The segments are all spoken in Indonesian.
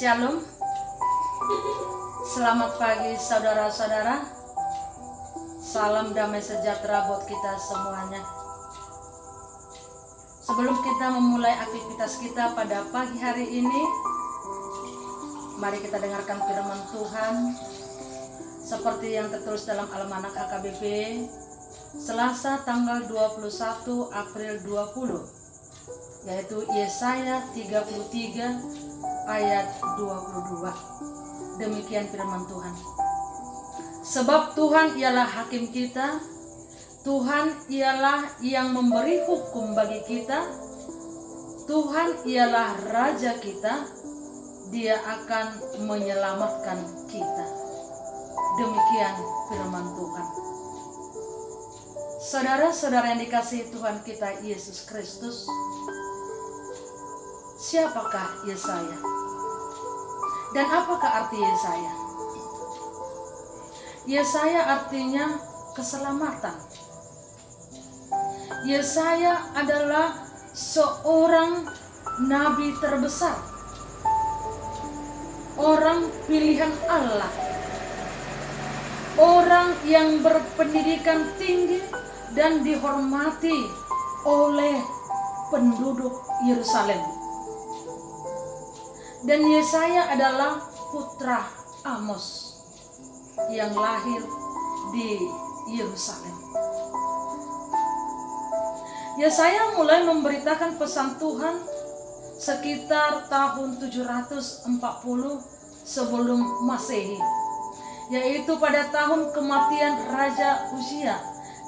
Shalom. Selamat pagi saudara-saudara. Salam damai sejahtera buat kita semuanya. Sebelum kita memulai aktivitas kita pada pagi hari ini, mari kita dengarkan firman Tuhan seperti yang tertulis dalam Almanak HKBP Selasa tanggal 21 April 20, yaitu Yesaya 33 ayat 22. Demikian firman Tuhan. Sebab Tuhan ialah hakim kita, Tuhan ialah yang memberi hukum bagi kita, Tuhan ialah Raja kita, Dia akan menyelamatkan kita. Demikian firman Tuhan. Saudara-saudara yang dikasihi Tuhan kita Yesus Kristus, siapakah Yesaya? Dan apakah arti Yesaya? Yesaya artinya keselamatan. Yesaya adalah seorang nabi terbesar, orang pilihan Allah, orang yang berpendidikan tinggi dan dihormati oleh penduduk Yerusalem. Dan Yesaya adalah putra Amos yang lahir di Yerusalem. Yesaya mulai memberitakan pesan Tuhan sekitar tahun 740 sebelum Masehi, yaitu pada tahun kematian Raja Uzia.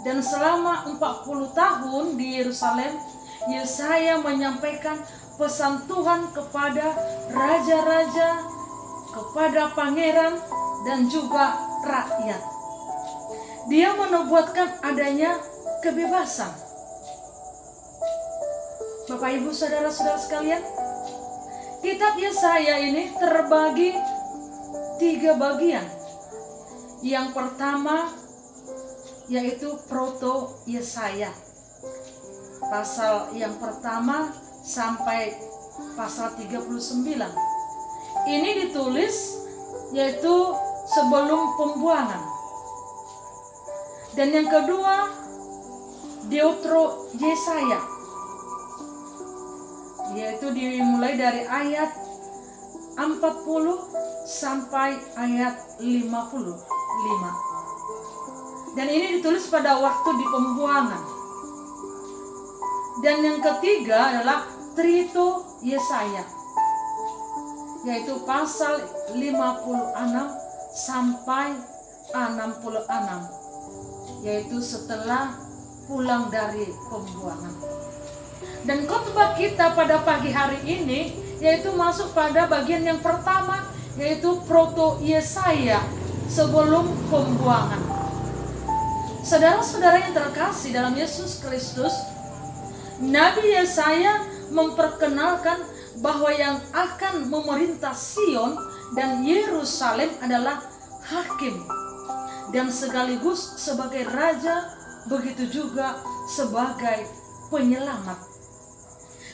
Dan selama 40 tahun di Yerusalem, Yesaya menyampaikan pesan Tuhan kepada raja-raja, kepada pangeran, dan juga rakyat. Dia menubuatkan adanya kebebasan. Bapak, Ibu, saudara-saudara sekalian, kitab Yesaya ini terbagi 3 bagian. Yang pertama yaitu Proto Yesaya, pasal yang pertama sampai pasal 39. Ini ditulis yaitu sebelum pembuangan. Dan yang kedua Deutero Yesaya, yaitu dimulai dari ayat 40 sampai ayat 55. Dan ini ditulis pada waktu di pembuangan. Dan yang ketiga adalah Trito Yesaya, yaitu pasal 56 sampai 66, yaitu setelah pulang dari pembuangan. Dan khotbah kita pada pagi hari ini yaitu masuk pada bagian yang pertama, yaitu Proto Yesaya, sebelum pembuangan. Saudara-saudara yang terkasih dalam Yesus Kristus, Nabi Yesaya memperkenalkan bahwa yang akan memerintah Sion dan Yerusalem adalah hakim, dan sekaligus sebagai raja, begitu juga sebagai penyelamat.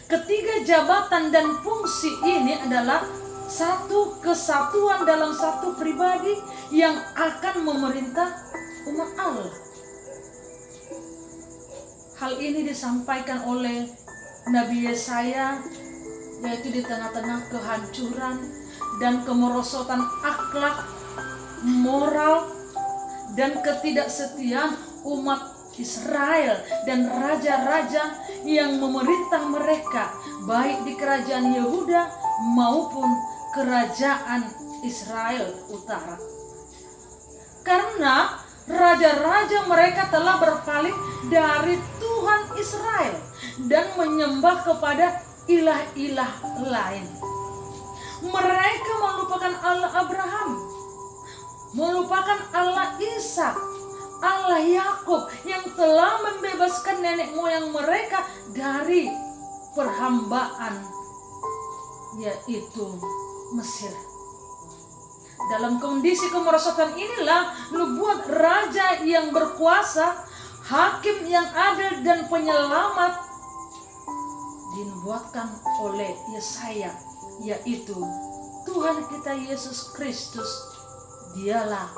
Ketiga jabatan dan fungsi ini adalah satu kesatuan dalam satu pribadi yang akan memerintah umat Allah. Hal ini disampaikan oleh Nabi Yesaya, yaitu di tengah-tengah kehancuran dan kemerosotan akhlak, moral, dan ketidaksetiaan umat Israel dan raja-raja yang memerintah mereka, baik di kerajaan Yehuda maupun kerajaan Israel Utara. Karena raja-raja mereka telah berpaling dari Tuhan Israel dan menyembah kepada ilah-ilah lain. Mereka melupakan Allah Abraham, melupakan Allah Ishak, Allah Yakub yang telah membebaskan nenek moyang mereka dari perhambaan, yaitu Mesir. Dalam kondisi kemerosotan inilah nubuat raja yang berkuasa, hakim yang adil, dan penyelamat dinubuatkan oleh Yesaya, yaitu Tuhan kita Yesus Kristus, dialah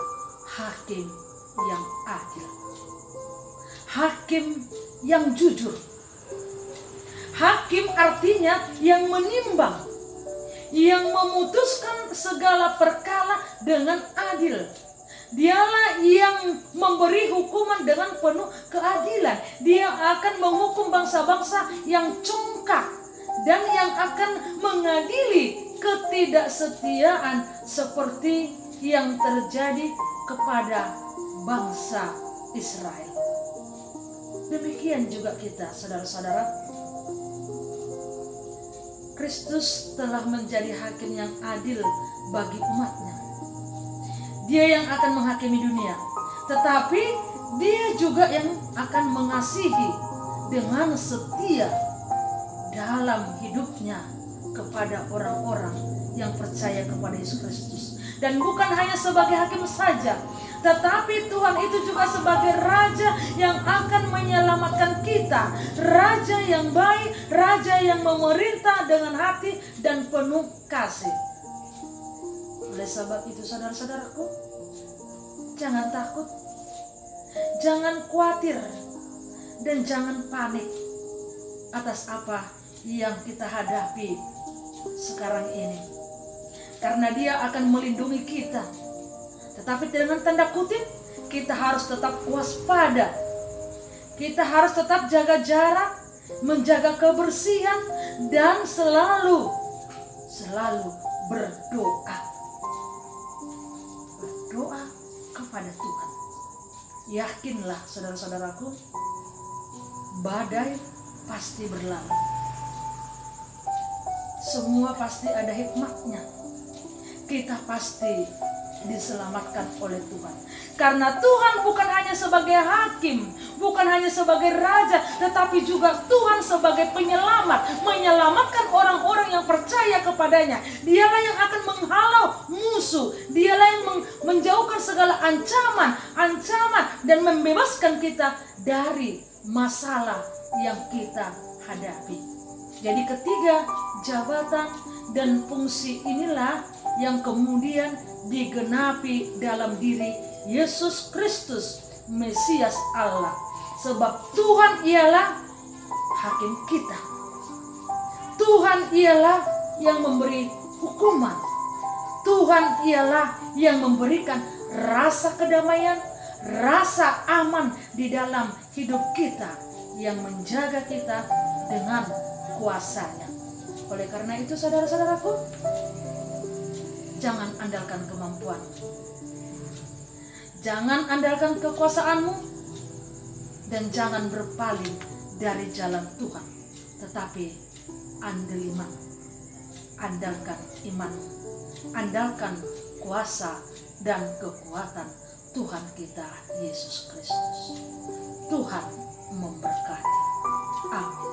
hakim yang adil, hakim yang jujur. Hakim artinya yang menimbang, yang memutuskan segala perkara dengan adil. Dialah yang memberi hukuman dengan penuh keadilan. Dia akan menghukum bangsa-bangsa yang congkak dan yang akan mengadili ketidaksetiaan seperti yang terjadi kepada bangsa Israel. Demikian juga kita, saudara-saudara. Kristus telah menjadi hakim yang adil bagi umatnya. Dia yang akan menghakimi dunia, tetapi dia juga yang akan mengasihi dengan setia dalam hidupnya kepada orang-orang yang percaya kepada Yesus Kristus. Dan bukan hanya sebagai hakim saja, tetapi Tuhan itu juga sebagai Raja yang akan menyelamatkan kita. Raja yang baik, Raja yang memerintah dengan hati dan penuh kasih. Oleh sebab itu, saudara-saudaraku, jangan takut, jangan khawatir, dan jangan panik atas apa yang kita hadapi sekarang ini. Karena Dia akan melindungi kita. Tetapi dengan tanda kutip, kita harus tetap waspada. Kita harus tetap jaga jarak, menjaga kebersihan, dan selalu berdoa. Berdoa kepada Tuhan. Yakinlah, saudara-saudaraku, badai pasti berlalu. Semua pasti ada hikmatnya. Kita pasti diselamatkan oleh Tuhan. Karena Tuhan bukan hanya sebagai hakim, bukan hanya sebagai raja, tetapi juga Tuhan sebagai penyelamat, menyelamatkan orang-orang yang percaya kepadanya. Dialah yang akan menghalau musuh, dialah yang menjauhkan segala ancaman dan membebaskan kita dari masalah yang kita hadapi. Jadi ketiga jabatan dan fungsi inilah yang kemudian digenapi dalam diri Yesus Kristus, Mesias Allah. Sebab Tuhan ialah hakim kita. Tuhan ialah yang memberi hukuman. Tuhan ialah yang memberikan rasa kedamaian, rasa aman di dalam hidup kita, yang menjaga kita dengan kuasa-Nya. Oleh karena itu, saudara-saudaraku, jangan andalkan kemampuan, jangan andalkan kekuasaanmu, dan jangan berpaling dari jalan Tuhan. Tetapi andalkan iman, andalkan kuasa dan kekuatan Tuhan kita Yesus Kristus. Tuhan memberkati. Amin.